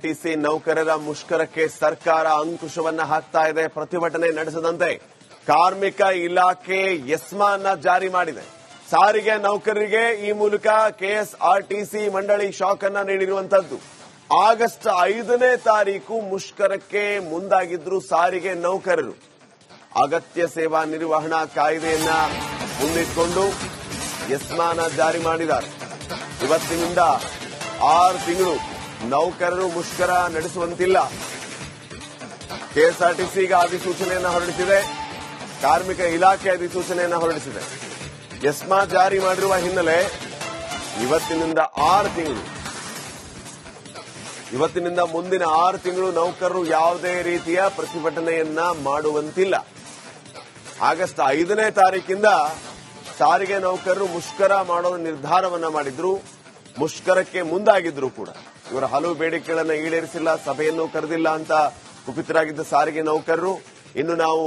KSRTC ನೌಕರರ ಮುಷ್ಕರಕ್ಕೆ ಸರ್ಕಾರ ಅಂಕುಶವನ್ನ ಹಾಕ್ತಾ ಇದೆ. ಪ್ರತಿಭಟನೆ ನಡೆಸದಂತೆ ಕಾರ್ಮಿಕ ಇಲಾಖೆ ಎಸ್ಮಾನ್ನ ಜಾರಿ ಮಾಡಿದೆ. ಸಾರಿಗೆ ನೌಕರರಿಗೆ ಈ ಮೂಲಕ ಕೆಎಸ್ಆರ್ಟಿಸಿ ಮಂಡಳಿ ಶಾಕ್ ಅನ್ನ ನೀಡಿರುವಂತದ್ದು. ಆಗಸ್ಟ್ 5ನೇ ತಾರೀಕು ಮುಷ್ಕರಕ್ಕೆ ಮುಂದಾಗಿದ್ರು ಸಾರಿಗೆ ನೌಕರರು. ಅಗತ್ಯ ಸೇವಾ ನಿರ್ವಹಣಾ ಕಾಯ್ದೆಯನ್ನ ಮುಂದಿಟ್ಟುಕೊಂಡು ಎಸ್ಮಾನ ಜಾರಿ ಮಾಡಿದ್ದಾರೆ. ಇವತ್ತಿನಿಂದ 6 ತಿಂಗಳು ನೌಕರರು ಮುಷ್ಕರ ನಡೆಸುವಂತಿಲ್ಲ. ಕೆಎಸ್ಆರ್ಟಿಸಿಗೆ ಅಧಿಸೂಚನೆಯನ್ನು ಹೊರಡಿಸಿದೆ. ಕಾರ್ಮಿಕ ಇಲಾಖೆ ಅಧಿಸೂಚನೆಯನ್ನು ಹೊರಡಿಸಿದೆ. ಎಸ್ಮಾ ಜಾರಿ ಮಾಡಿರುವ ಹಿನ್ನೆಲೆ ಇವತ್ತಿನಿಂದ 6 ತಿಂಗಳು, ಇವತ್ತಿನಿಂದ ಮುಂದಿನ 6 ತಿಂಗಳು ನೌಕರರು ಯಾವುದೇ ರೀತಿಯ ಪ್ರತಿಭಟನೆಯನ್ನ ಮಾಡುವಂತಿಲ್ಲ. ಆಗಸ್ಟ್ 5ನೇ ತಾರೀಕಿಂದ ಸಾರಿಗೆ ನೌಕರರು ಮುಷ್ಕರ ಮಾಡೋ ನಿರ್ಧಾರವನ್ನ ಮಾಡಿದ್ರು. ಮುಷ್ಕರಕ್ಕೆ ಮುಂದಾಗಿದ್ರು ಕೂಡ. ಇವರ ಹಲವು ಬೇಡಿಕೆಗಳನ್ನು ಈಡೇರಿಸಿಲ್ಲ, ಸಭೆಯನ್ನು ಕರೆದಿಲ್ಲ ಅಂತ ಕುಪಿತರಾಗಿದ್ದ ಸಾರಿಗೆ ನೌಕರರು ಇನ್ನು ನಾವು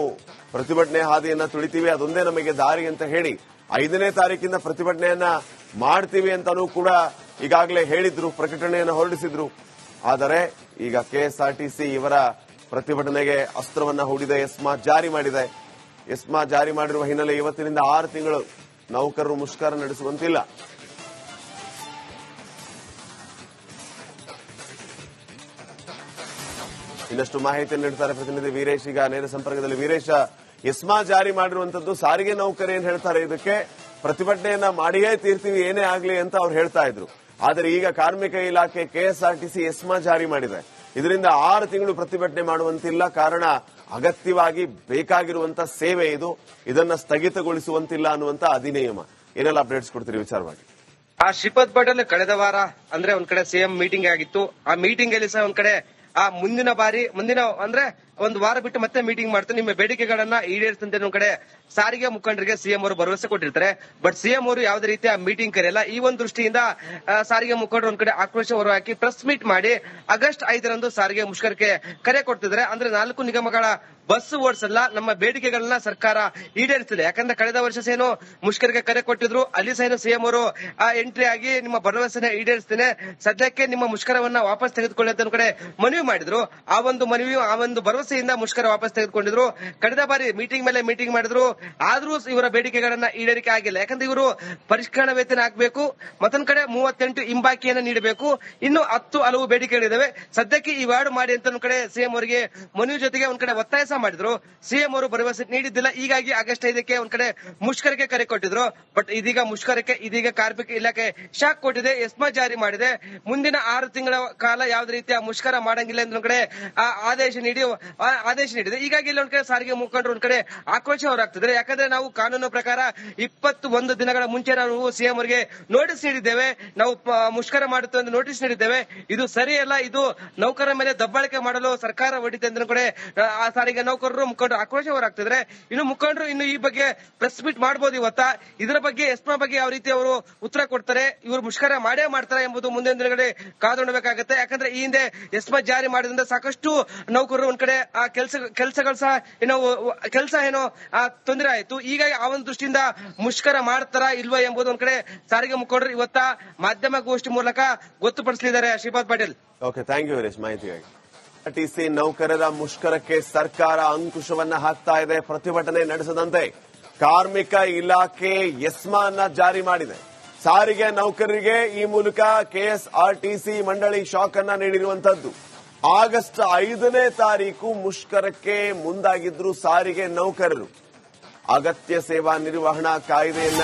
ಪ್ರತಿಭಟನೆ ಹಾದಿಯನ್ನ ತುಳಿತೀವಿ, ಅದೊಂದೇ ನಮಗೆ ದಾರಿ ಅಂತ ಹೇಳಿ 5ನೇ ತಾರೀಕಿಂದ ಪ್ರತಿಭಟನೆಯನ್ನ ಮಾಡ್ತೀವಿ ಅಂತಾನೂ ಕೂಡ ಈಗಾಗಲೇ ಹೇಳಿದ್ರು, ಪ್ರಕಟಣೆಯನ್ನು ಹೊರಡಿಸಿದ್ರು. ಆದರೆ ಈಗ ಕೆಎಸ್ಆರ್ಟಿಸಿ ಇವರ ಪ್ರತಿಭಟನೆಗೆ ಅಸ್ತ್ರವನ್ನ ಹೂಡಿದೆ, ಎಸ್ಮಾ ಜಾರಿ ಮಾಡಿದೆ. ಎಸ್ಮಾ ಜಾರಿ ಮಾಡಿರುವ ಹಿನ್ನೆಲೆ ಇವತ್ತಿನಿಂದ 6 ತಿಂಗಳು ನೌಕರರು ಮುಷ್ಕರ ನಡೆಸುವಂತಿಲ್ಲ. ಇನ್ನಷ್ಟು ಮಾಹಿತಿಯನ್ನು ನೀಡುತ್ತಾರೆ ಪ್ರತಿನಿಧಿ ವೀರೇಶ್. ಈಗ ನೇರ ಸಂಪರ್ಕದಲ್ಲಿ ವೀರೇಶ, ಎಸ್ಮಾ ಜಾರಿ ಮಾಡಿರುವಂತದ್ದು ಸಾರಿಗೆ ನೌಕರು ಏನ್ ಹೇಳ್ತಾರೆ, ಇದಕ್ಕೆ ಪ್ರತಿಭಟನೆಯನ್ನ ಮಾಡಿಯೇ ತೀರ್ತೀವಿ ಏನೇ ಆಗ್ಲಿ ಅಂತ ಅವ್ರು ಹೇಳ್ತಾ ಇದ್ರು. ಆದರೆ ಈಗ ಕಾರ್ಮಿಕ ಇಲಾಖೆ ಕೆಎಸ್ಆರ್ಟಿಸಿ ಎಸ್ಮಾ ಜಾರಿ ಮಾಡಿದೆ. ಇದರಿಂದ 6 ತಿಂಗಳು ಪ್ರತಿಭಟನೆ ಮಾಡುವಂತಿಲ್ಲ. ಕಾರಣ ಅಗತ್ಯವಾಗಿ ಬೇಕಾಗಿರುವಂತ ಸೇವೆ ಇದು, ಇದನ್ನ ಸ್ಥಗಿತಗೊಳಿಸುವಂತಿಲ್ಲ ಅನ್ನುವಂತ ಅಧಿನಿಯಮ. ಏನೆಲ್ಲ ಅಪ್ಡೇಟ್ಸ್ ಕೊಡ್ತೀರಿ ವಿಚಾರವಾಗಿ? ಶ್ರೀಪಾದ್ ಪಾಟೀಲ್ ಕಳೆದ ವಾರ ಅಂದ್ರೆ ಒಂದ್ ಕಡೆ ಸಿಎಂ ಮೀಟಿಂಗ್ ಆಗಿತ್ತು. ಆ ಮೀಟಿಂಗ್ ಅಲ್ಲಿ ಸಹ ಒಂದ್ ಕಡೆ ಮುಂದಿನ ಅಂದ್ರೆ ಒಂದು ವಾರ ಬಿಟ್ಟು ಮತ್ತೆ ಮೀಟಿಂಗ್ ಮಾಡ್ತಾರೆ, ನಿಮ್ಮ ಬೇಡಿಕೆಗಳನ್ನ ಈಡೇರಿಸಂತೆ ಒಂದ್ ಕಡೆ ಸಾರಿಗೆ ಮುಖಂಡರಿಗೆ ಸಿಎಂ ಅವರು ಭರವಸೆ ಕೊಟ್ಟಿರ್ತಾರೆ. ಬಟ್ ಸಿಎಂ ಅವರು ಯಾವುದೇ ರೀತಿಯ ಮೀಟಿಂಗ್ ಕರೆಯಲ್ಲ. ಈ ಒಂದು ದೃಷ್ಟಿಯಿಂದ ಸಾರಿಗೆ ಮುಖಂಡರು ಒಂದ್ ಕಡೆ ಆಕ್ರೋಶ ಹೊರಹಾಕಿ ಪ್ರೆಸ್ ಮೀಟ್ ಮಾಡಿ ಆಗಸ್ಟ್ 5ರಂದು ಸಾರಿಗೆ ಮುಷ್ಕರಕ್ಕೆ ಕರೆ ಕೊಡ್ತಿದ್ದಾರೆ. ಅಂದ್ರೆ 4 ನಿಗಮಗಳ ಬಸ್ ಓಡಿಸಲ್ಲ, ನಮ್ಮ ಬೇಡಿಕೆಗಳನ್ನ ಸರ್ಕಾರ ಈಡೇರಿಸಿದೆ. ಯಾಕಂದ್ರೆ ಕಳೆದ ವರ್ಷ ಏನು ಮುಷ್ಕರಕ್ಕೆ ಕರೆ ಕೊಟ್ಟಿದ್ರು, ಅಲ್ಲಿ ಸಹ ಸಿಎಂ ಅವರು ಎಂಟ್ರಿ ಆಗಿ ನಿಮ್ಮ ಭರವಸೆನ ಈಡೇರಿಸ್ತೇನೆ, ಸದ್ಯಕ್ಕೆ ನಿಮ್ಮ ಮುಷ್ಕರವನ್ನ ವಾಪಸ್ ತೆಗೆದುಕೊಳ್ಳಿ ಅಂತ ಒಂದ್ ಕಡೆ ಮನವಿ ಮಾಡಿದ್ರು. ಆ ಒಂದು ಭರವಸೆಯಿಂದ ಮುಷ್ಕರ ವಾಪಸ್ ತೆಗೆದುಕೊಂಡಿದ್ರು. ಕಳೆದ ಬಾರಿ ಮೀಟಿಂಗ್ ಮೇಲೆ ಮೀಟಿಂಗ್ ಮಾಡಿದ್ರು, ಆದ್ರೂ ಇವರ ಬೇಡಿಕೆಗಳನ್ನ ಈಡೇರಿಕೆ ಆಗಿಲ್ಲ. ಯಾಕಂದ್ರೆ ಇವರು ಪರಿಷ್ಕರಣಾ ವೇತನ ಹಾಕಬೇಕು, ಮತ್ತೊಂದ್ ಕಡೆ 38 ಹಿಂಬಾಕಿಯನ್ನ ನೀಡಬೇಕು, ಇನ್ನು 10 ಹಲವು ಬೇಡಿಕೆಗಳಿದಾವೆ. ಸದ್ಯಕ್ಕೆ ಇವಾರ್ಡ್ ಮಾಡಿ ಅಂತ ಒಂದ್ ಕಡೆ ಸಿಎಂ ಅವರಿಗೆ ಮನವಿ ಜೊತೆಗೆ ಒಂದ್ ಕಡೆ ಒತ್ತಾಯ ಮಾಡಿದ್ರು. ಸಿಎಂ ಅವರು ಭರವಸೆ ನೀಡಿದ್ದಿಲ್ಲ. ಹೀಗಾಗಿ ಆಗಸ್ಟ್ 5ಕ್ಕೆ ಒಂದ್ ಕಡೆ ಮುಷ್ಕರಕ್ಕೆ ಕರೆ ಕೊಟ್ಟಿದ್ರು. ಬಟ್ ಇದೀಗ ಕಾರ್ಮಿಕ ಇಲಾಖೆ ಶಾಕ್ ಕೊಟ್ಟಿದೆ, ಎಸ್ಮಾ ಜಾರಿ ಮಾಡಿದೆ. ಮುಂದಿನ 6 ತಿಂಗಳ ಕಾಲ ಯಾವುದೇ ರೀತಿಯ ಮುಷ್ಕರ ಮಾಡಂಗಿಲ್ಲ ಅಂತ ಒಂದ್ ಕಡೆ ಆದೇಶ ನೀಡಿದೆ. ಹೀಗಾಗಿ ಇಲ್ಲಿ ಒಂದ್ ಕಡೆ ಸಾರಿಗೆ ಮುಖಂಡರು ಒಂದ್ ಕಡೆ ಆಕ್ರೋಶ ಹೊರಾಗ್ತಿದ್ದಾರೆ. ಯಾಕಂದ್ರೆ ನಾವು ಕಾನೂನು ಪ್ರಕಾರ 21 ದಿನಗಳ ಮುಂಚೆ ನಾವು ಸಿಎಂ ಅವರಿಗೆ ನೋಟಿಸ್ ನೀಡಿದ್ದೇವೆ, ನಾವು ಮುಷ್ಕರ ಮಾಡುತ್ತೇವೆ ಎಂದು ನೋಟಿಸ್ ನೀಡಿದ್ದೇವೆ. ಇದು ಸರಿಯಲ್ಲ, ಇದು ನೌಕರರ ಮೇಲೆ ದಬ್ಬಾಳಿಕೆ ಮಾಡಲು ಸರ್ಕಾರ ಹೊಡಿತೆ ಅಂತ ಕಡೆ ಆ ಸಾರಿಗೆ ನೌಕರರು ಮುಖಂಡರು ಆಕ್ರೋಶ ಹೊರಾಗ್ತಿದ್ದಾರೆ. ಇನ್ನು ಮುಖಂಡರು ಈ ಬಗ್ಗೆ ಪ್ರೆಸ್ ಮೀಟ್ ಮಾಡಬಹುದು ಇವತ್ತ. ಇದರ ಬಗ್ಗೆ ಎಸ್ಮಾ ಬಗ್ಗೆ ಯಾವ ರೀತಿ ಅವರು ಉತ್ತರ ಕೊಡ್ತಾರೆ, ಇವರು ಮುಷ್ಕರ ಮಾಡೇ ಮಾಡ್ತಾರೆ ಎಂಬುದು ಮುಂದಿನ ದಿನಗಳಲ್ಲಿ ಕಾದು ನೋಡಬೇಕಾಗುತ್ತೆ. ಯಾಕಂದ್ರೆ ಈ ಹಿಂದೆ ಎಸ್ಮಾ ಜಾರಿ ಮಾಡಿದ್ರಿಂದ ಸಾಕಷ್ಟು ನೌಕರರು ಒಂದ್ ಕಡೆ ಆ ಕೆಲಸಗಳು ಸಹ ತೊಂದರೆ ಆಯಿತು. ಈಗ ಆ ಒಂದು ದೃಷ್ಟಿಯಿಂದ ಮುಷ್ಕರ ಮಾಡ್ತಾರಾ ಇಲ್ವಾ ಎಂಬುದು ಒಂದ್ ಕಡೆ ಸಾರಿಗೆ ಮುಖಂಡರು ಇವತ್ತ ಮಾಧ್ಯಮ ಗೋಷ್ಠಿ ಮೂಲಕ ಗೊತ್ತುಪಡಿಸಲಿದ್ದಾರೆ. Shripad Patil. Okay, thank you Veeresh ಮಾಹಿತಿಗಾಗಿ. ಕೆಎಸ್ಆರ್ಟಿಸಿ ನೌಕರರ ಮುಷ್ಕರಕ್ಕೆ ಸರ್ಕಾರ ಅಂಕುಶವನ್ನ ಹಾಕ್ತಾ ಇದೆ. ಪ್ರತಿಭಟನೆ ನಡೆಸದಂತೆ ಕಾರ್ಮಿಕ ಇಲಾಖೆ ಎಸ್ಮಾನ್ನ ಜಾರಿ ಮಾಡಿದೆ. ಸಾರಿಗೆ ನೌಕರರಿಗೆ ಈ ಮೂಲಕ ಕೆಎಸ್ಆರ್ಟಿಸಿ ಮಂಡಳಿ ಶಾಕ್ ಅನ್ನ ನೀಡಿರುವಂತದ್ದು. ಆಗಸ್ಟ್ 5ನೇ ತಾರೀಕು ಮುಷ್ಕರಕ್ಕೆ ಮುಂದಾಗಿದ್ರು ಸಾರಿಗೆ ನೌಕರರು. ಅಗತ್ಯ ಸೇವಾ ನಿರ್ವಹಣಾ ಕಾಯ್ದೆಯನ್ನ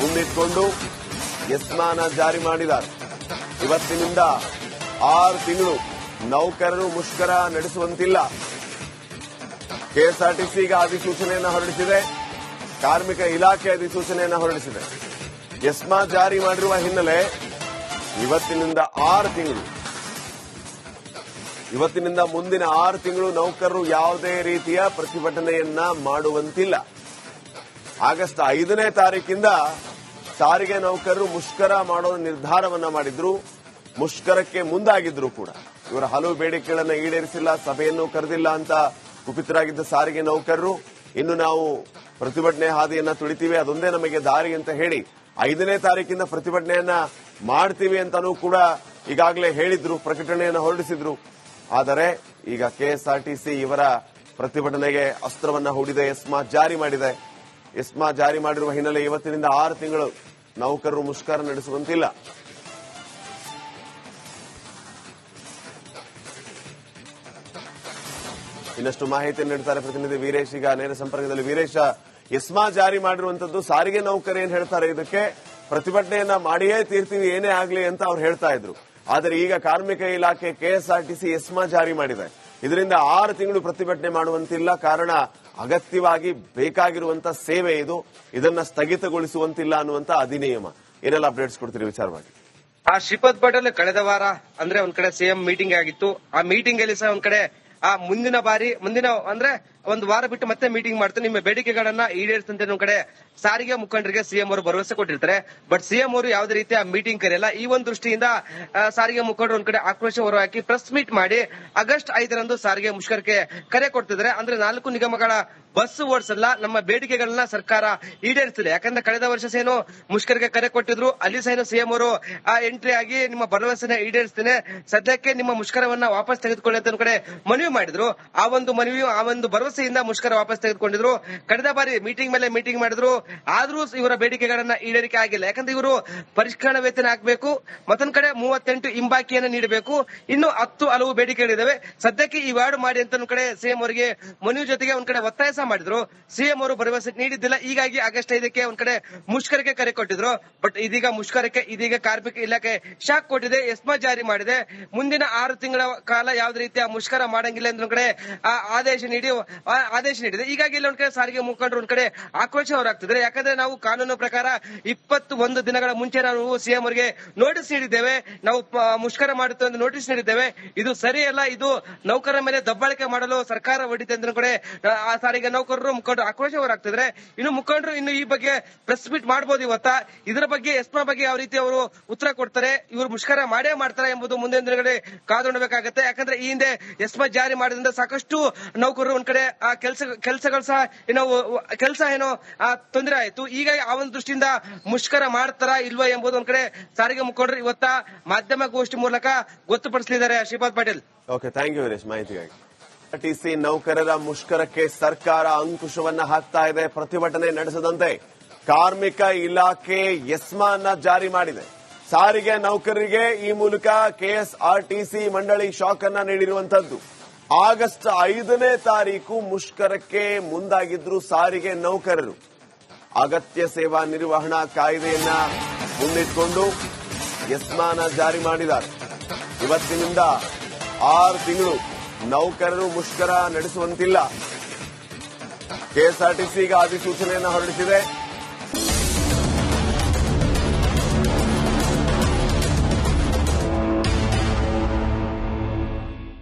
ಮುಂದಿಟ್ಟುಕೊಂಡು ಎಸ್ಮಾನ ಜಾರಿ ಮಾಡಿದ್ದಾರೆ. ಇವತ್ತಿನಿಂದ 6 ತಿಂಗಳು ನೌಕರರು ಮುಷ್ಕರ ನಡೆಸುವಂತಿಲ್ಲ. ಕೆಎಸ್ಆರ್ಟಿಸಿಗೆ ಅಧಿಸೂಚನೆಯನ್ನು ಹೊರಡಿಸಿದೆ. ಕಾರ್ಮಿಕ ಇಲಾಖೆ ಅಧಿಸೂಚನೆಯನ್ನು ಹೊರಡಿಸಿದೆ. ಎಸ್ಮಾ ಜಾರಿ ಮಾಡಿರುವ ಹಿನ್ನೆಲೆ ಇವತ್ತಿನಿಂದ 6 ತಿಂಗಳು, ಇವತ್ತಿನಿಂದ ಮುಂದಿನ 6 ತಿಂಗಳು ನೌಕರರು ಯಾವುದೇ ರೀತಿಯ ಪ್ರತಿಭಟನೆಯನ್ನ ಮಾಡುವಂತಿಲ್ಲ. ಆಗಸ್ಟ್ 5ನೇ ತಾರೀಕಿಂದ ಸಾರಿಗೆ ನೌಕರರು ಮುಷ್ಕರ ಮಾಡೋ ನಿರ್ಧಾರವನ್ನ ಮಾಡಿದ್ರು. ಮುಷ್ಕರಕ್ಕೆ ಮುಂದಾಗಿದ್ರು ಕೂಡ. ಇವರ ಹಲವು ಬೇಡಿಕೆಗಳನ್ನು ಈಡೇರಿಸಿಲ್ಲ, ಸಭೆಯನ್ನು ಕರೆದಿಲ್ಲ ಅಂತ ಕುಪಿತರಾಗಿದ್ದ ಸಾರಿಗೆ ನೌಕರರು ಇನ್ನು ನಾವು ಪ್ರತಿಭಟನೆ ಹಾದಿಯನ್ನ ತುಳಿತೀವಿ, ಅದೊಂದೇ ನಮಗೆ ದಾರಿ ಅಂತ ಹೇಳಿ 5ನೇ ತಾರೀಕಿಂದ ಪ್ರತಿಭಟನೆಯನ್ನ ಮಾಡ್ತೀವಿ ಅಂತಾನೂ ಕೂಡ ಈಗಾಗಲೇ ಹೇಳಿದ್ರು, ಪ್ರಕಟಣೆಯನ್ನು ಹೊರಡಿಸಿದ್ರು. ಆದರೆ ಈಗ ಕೆಎಸ್ಆರ್ಟಿಸಿ ಇವರ ಪ್ರತಿಭಟನೆಗೆ ಅಸ್ತ್ರವನ್ನ ಹೂಡಿದೆ, ಎಸ್ಮಾ ಜಾರಿ ಮಾಡಿದೆ. ಎಸ್ಮಾ ಜಾರಿ ಮಾಡಿರುವ ಹಿನ್ನೆಲೆ ಇವತ್ತಿನಿಂದ 6 ತಿಂಗಳು ನೌಕರರು ಮುಷ್ಕರ ನಡೆಸುವಂತಿಲ್ಲ. ಇನ್ನಷ್ಟು ಮಾಹಿತಿಯನ್ನು ನೀಡುತ್ತಾರೆ ಪ್ರತಿನಿಧಿ ವೀರೇಶ್. ಈಗ ನೇರ ಸಂಪರ್ಕದಲ್ಲಿ ವೀರೇಶ, ಎಸ್ಮಾ ಜಾರಿ ಮಾಡಿರುವಂತದ್ದು ಸಾರಿಗೆ ನೌಕರು ಏನ್ ಹೇಳ್ತಾರೆ, ಇದಕ್ಕೆ ಪ್ರತಿಭಟನೆಯನ್ನ ಮಾಡಿಯೇ ತೀರ್ತೀವಿ ಏನೇ ಆಗ್ಲಿ ಅಂತ ಅವ್ರು ಹೇಳ್ತಾ ಇದ್ರು. ಆದರೆ ಈಗ ಕಾರ್ಮಿಕ ಇಲಾಖೆ ಕೆಎಸ್ಆರ್ಟಿಸಿ ಎಸ್ಮಾ ಜಾರಿ ಮಾಡಿದೆ. ಇದರಿಂದ 6 ತಿಂಗಳು ಪ್ರತಿಭಟನೆ ಮಾಡುವಂತಿಲ್ಲ. ಕಾರಣ ಅಗತ್ಯವಾಗಿ ಬೇಕಾಗಿರುವಂತ ಸೇವೆ ಇದು, ಇದನ್ನ ಸ್ಥಗಿತಗೊಳಿಸುವಂತಿಲ್ಲ ಅನ್ನುವಂತ ಅಧಿನಿಯಮ. ಏನೆಲ್ಲ ಅಪ್ಡೇಟ್ಸ್ ಕೊಡ್ತೀರಿ ವಿಚಾರವಾಗಿ? ಶ್ರೀಪಾದ್ ಪಟೇಲ್ ಕಳೆದ ವಾರ ಅಂದ್ರೆ ಒಂದ್ ಕಡೆ ಸಿಎಂ ಮೀಟಿಂಗ್ ಆಗಿತ್ತು. ಆ ಮೀಟಿಂಗ್ ಅಲ್ಲಿ ಸಹ ಒಂದ್ ಕಡೆ ಮುಂದಿನ ಅಂದ್ರೆ ಒಂದು ವಾರ ಬಿಟ್ಟು ಮತ್ತೆ ಮೀಟಿಂಗ್ ಮಾಡ್ತಾರೆ, ನಿಮ್ಮ ಬೇಡಿಕೆಗಳನ್ನ ಈಡೇರಿಸಂತೆ ಒಂದ್ ಕಡೆ ಸಾರಿಗೆ ಮುಖಂಡರಿಗೆ ಸಿಎಂ ಅವರು ಭರವಸೆ ಕೊಟ್ಟಿರ್ತಾರೆ. ಬಟ್ ಸಿಎಂ ಅವರು ಯಾವುದೇ ರೀತಿಯ ಮೀಟಿಂಗ್ ಕರೆಯಲ್ಲ. ಈ ಒಂದು ದೃಷ್ಟಿಯಿಂದ ಸಾರಿಗೆ ಮುಖಂಡರು ಒಂದ್ ಕಡೆ ಆಕ್ರೋಶ ಹೊರಹಾಕಿ ಪ್ರೆಸ್ ಮೀಟ್ ಮಾಡಿ ಆಗಸ್ಟ್ 5ರಂದು ಸಾರಿಗೆ ಮುಷ್ಕರಕ್ಕೆ ಕರೆ ಕೊಡ್ತಿದ್ದಾರೆ. ಅಂದ್ರೆ 4 ನಿಗಮಗಳ ಬಸ್ ಓಡಿಸಲ್ಲ, ನಮ್ಮ ಬೇಡಿಕೆಗಳನ್ನ ಸರ್ಕಾರ ಈಡೇರಿಸಿದೆ. ಯಾಕಂದ್ರೆ ಕಳೆದ ವರ್ಷ ಸೇನು ಮುಷ್ಕರಕ್ಕೆ ಕರೆ ಕೊಟ್ಟಿದ್ರು, ಅಲ್ಲಿ ಸಹ ಸಿಎಂ ಅವರು ಎಂಟ್ರಿ ಆಗಿ ನಿಮ್ಮ ಭರವಸೆನ ಈಡೇರಿಸ್ತೇನೆ, ಸದ್ಯಕ್ಕೆ ನಿಮ್ಮ ಮುಷ್ಕರವನ್ನ ವಾಪಸ್ ತೆಗೆದುಕೊಳ್ಳಿ ಅಂತ ಒಂದ್ ಕಡೆ ಮನವಿ ಮಾಡಿದ್ರು. ಆ ಒಂದು ಭರವಸೆಯಿಂದ ಮುಷ್ಕರ ವಾಪಸ್ ತೆಗೆದುಕೊಂಡಿದ್ರು. ಕಳೆದ ಬಾರಿ ಮೀಟಿಂಗ್ ಮೇಲೆ ಮೀಟಿಂಗ್ ಮಾಡಿದ್ರು, ಆದ್ರೂ ಇವರ ಬೇಡಿಕೆಗಳನ್ನ ಈಡೇರಿಕೆ ಆಗಿಲ್ಲ. ಯಾಕಂದ್ರೆ ಇವರು ಪರಿಷ್ಕರಣಾ ವೇತನ ಹಾಕಬೇಕು, ಮತ್ತೊಂದ್ ಕಡೆ 38 ಹಿಂಬಾಕಿಯನ್ನು ನೀಡಬೇಕು, ಇನ್ನು 10 ಹಲವು ಬೇಡಿಕೆಗಳಿದಾವೆ. ಸದ್ಯಕ್ಕೆ ಇವೆರಡು ಮಾಡಿ ಅಂತ ಒಂದ್ ಕಡೆ ಸಿಎಂ ಅವರಿಗೆ ಮನವಿ ಜೊತೆಗೆ ಒಂದ್ ಕಡೆ ಒತ್ತಾಯ ಸಹ ಮಾಡಿದ್ರು. ಸಿಎಂ ಅವರು ಭರವಸೆ ನೀಡಿದ್ದಿಲ್ಲ. ಹೀಗಾಗಿ ಆಗಸ್ಟ್ 5ಕ್ಕೆ ಒಂದ್ ಕಡೆ ಮುಷ್ಕರಕ್ಕೆ ಕರೆ ಕೊಟ್ಟಿದ್ರು. ಬಟ್ ಇದೀಗ ಕಾರ್ಮಿಕ ಇಲಾಖೆ ಶಾಕ್ ಕೊಟ್ಟಿದೆ, ಎಸ್ಮಾ ಜಾರಿ ಮಾಡಿದೆ. ಮುಂದಿನ 6 ತಿಂಗಳ ಕಾಲ ಯಾವುದೇ ರೀತಿಯ ಮುಷ್ಕರ ಮಾಡಂಗಿಲ್ಲ ಅಂತ ಒಂದ್ ಕಡೆ ಆದೇಶ ನೀಡಿದೆ. ಹೀಗಾಗಿ ಇಲ್ಲಿ ಒಂದ್ ಕಡೆ ಸಾರಿಗೆ ಮುಖಂಡರು ಒಂದ್ ಕಡೆ ಆಕ್ರೋಶ ಹೊರಾಗ್ತಿದ್ದಾರೆ. ಯಾಕಂದ್ರೆ ನಾವು ಕಾನೂನು ಪ್ರಕಾರ 21 ದಿನಗಳ ಮುಂಚೆ ನಾವು ಸಿಎಂ ಅವರಿಗೆ ನೋಟಿಸ್ ನೀಡಿದ್ದೇವೆ, ನಾವು ಮುಷ್ಕರ ಮಾಡುತ್ತೇವೆ ಎಂದು ನೋಟಿಸ್ ನೀಡಿದ್ದೇವೆ. ಇದು ಸರಿಯಲ್ಲ, ಇದು ನೌಕರರ ಮೇಲೆ ದಬ್ಬಾಳಿಕೆ ಮಾಡಲು ಸರ್ಕಾರ ಹೊಡಿತೆ ಅಂತ ಕಡೆ ಆ ಸಾರಿಗೆ ನೌಕರರು ಮುಖಂಡರು ಆಕ್ರೋಶ ಹೊರಾಗ್ತಿದ್ದಾರೆ. ಇನ್ನು ಮುಖಂಡರು ಈ ಬಗ್ಗೆ ಪ್ರೆಸ್ ಮೀಟ್ ಮಾಡಬಹುದು ಇವತ್ತ. ಇದರ ಬಗ್ಗೆ ಎಸ್ಮಾ ಬಗ್ಗೆ ಯಾವ ರೀತಿ ಅವರು ಉತ್ತರ ಕೊಡ್ತಾರೆ, ಇವರು ಮುಷ್ಕರ ಮಾಡೇ ಮಾಡ್ತಾರೆ ಎಂಬುದು ಮುಂದಿನ ದಿನಗಳಲ್ಲಿ ಕಾದು ನೋಡಬೇಕಾಗುತ್ತೆ. ಯಾಕಂದ್ರೆ ಈ ಹಿಂದೆ ಎಸ್ಮಾ ಜಾರಿ ಮಾಡಿದ್ರಿಂದ ಸಾಕಷ್ಟು ನೌಕರರು ಒಂದ್ ಕಡೆ ಕೆಲಸಗಳು ಸಹ ಕೆಲಸ ತೊಂದರೆ ಆಯ್ತು. ಈಗ ಆ ಒಂದು ದೃಷ್ಟಿಯಿಂದ ಮುಷ್ಕರ ಮಾಡ್ತಾರಾ ಇಲ್ವಾ ಎಂಬುದು ಒಂದ್ ಕಡೆ ಸಾರಿಗೆ ಮುಖಂಡರು ಇವತ್ತ ಮಾಧ್ಯಮ ಗೋಷ್ಠಿ ಮೂಲಕ ಗೊತ್ತುಪಡಿಸಲಿದ್ದಾರೆ. Shripad Patil. Okay, thank you Veeresh ಮಾಹಿತಿಗಾಗಿ. ಆರ್ಟಿಸಿ ನೌಕರರ ಮುಷ್ಕರಕ್ಕೆ ಸರ್ಕಾರ ಅಂಕುಶವನ್ನ ಹಾಕ್ತಾ ಇದೆ. ಪ್ರತಿಭಟನೆ ನಡೆಸದಂತೆ ಕಾರ್ಮಿಕ ಇಲಾಖೆ ಎಸ್ಮಾನ್ನ ಜಾರಿ ಮಾಡಿದೆ. ಸಾರಿಗೆ ನೌಕರರಿಗೆ ಈ ಮೂಲಕ ಕೆಎಸ್ಆರ್ಟಿಸಿ ಮಂಡಳಿ ಶಾಕ್ ಅನ್ನ ನೀಡಿರುವಂತದ್ದು. ಆಗಸ್ಟ್ 5ನೇ ತಾರೀಕು ಮುಷ್ಕರಕ್ಕೆ ಮುಂದಾಗಿದ್ರು ಸಾರಿಗೆ ನೌಕರರು. ಅಗತ್ಯ ಸೇವಾ ನಿರ್ವಹಣಾ ಕಾಯ್ದೆಯನ್ನ ಮುಂದಿಟ್ಟುಕೊಂಡು ಎಸ್ಮಾನ ಜಾರಿ ಮಾಡಿದ್ದಾರೆ. ಇವತ್ತಿನಿಂದ 6 ತಿಂಗಳು ನೌಕರರು ಮುಷ್ಕರ ನಡೆಸುವಂತಿಲ್ಲ. ಕೆಎಸ್ಆರ್ಟಿಸಿ ಈಗ ಅಧಿಸೂಚನೆಯನ್ನು ಹೊರಡಿಸಿದೆ.